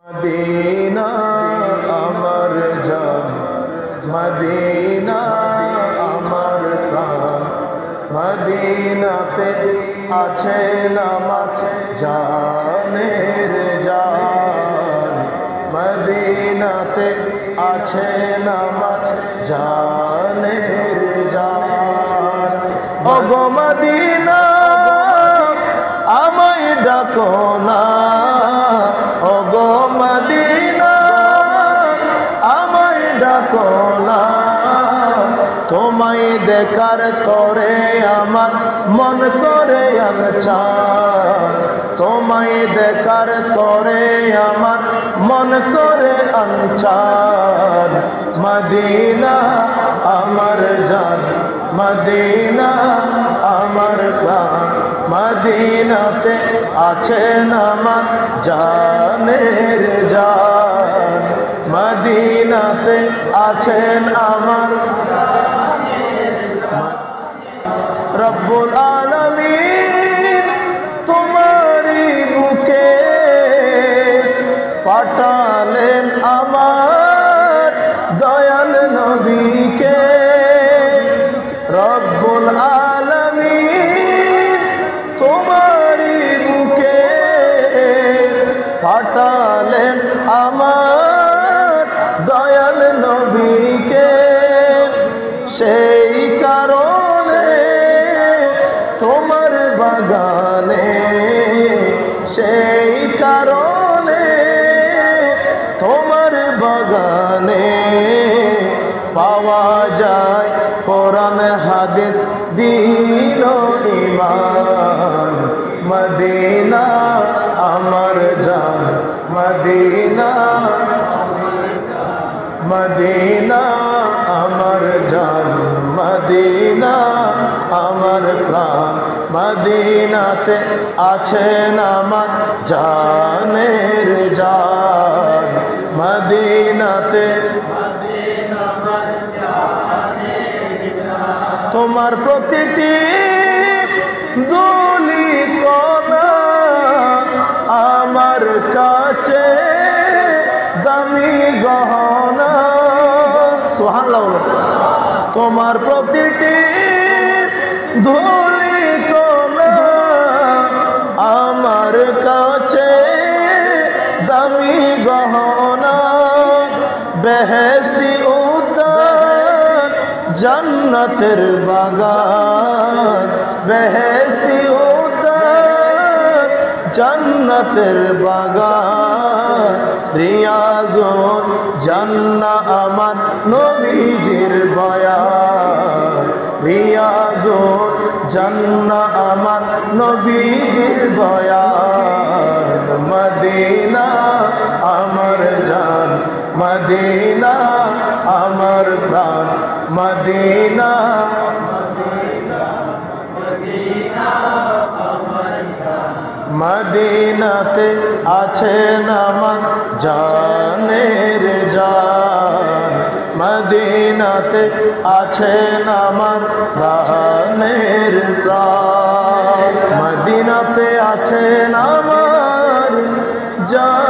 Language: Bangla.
মদিনা আমার জান, মদিনা আমার প্রাণ, মদিনাতে আছে নামাজ জানের জান, মদিনাতে আছে নামাজ জানের জান। ওগো মদিনা আমায় ডাকো না, ওগো মদিনা আমায় ডাকো না, তোমায় দেখার তরে আমার মন করে আনচান, তোমায় দেখার তরে আমার মন করে আনচান। মদিনা আমার জান, মদিনা আমার প্রাণ, মদিনাতে আছেন আমার জানের জান, মদিনাতে আছেন আমার রব্বুল আলামিন। তোমারই বুকে পাঠালেন আমার দয়াল নবীকে, রব্বুল আলামিন তোমারই বুকে পাঠালেন আমার দয়াল নবীকে। সেই কারণে তোমার বাগানে, সেই কারণে তোমার বাগানে পাওয়া যায় কোরআন হাদিস দ্বীন ও ঈমান। মদিনা আমার জান, মদিনা মদিনা আমার জান, মদিনা আমার প্রাণ, মদিনাতে আছেন আমার জানের জান, মদিনাতে তোমার প্রতিটি দুলি কণা আমার কাছে দামি গহনা। সুবহানাল্লাহ বলো। তোমার প্রতিটি ধুলি কণা আমার কাছে দামি গহনা। বেহেশতি উদ্যান জান্নাতের বাগান, বেহেশতি উদ্যান জান্নাতের বাগান। রিয়াজুল জান্নাহ আমার নবীজির বয়ান, রিয়াজুল জান্নাহ আমার নবীজির বয়ান। মদিনা আমার জান, মদিনা আমার প্রাণ, মদিনা মদিনাতে আছেন আমার জানের জান, মদিনাতে আছেন আমার প্রাণের প্রাণ, মদিনাতে আছেন আমার জান।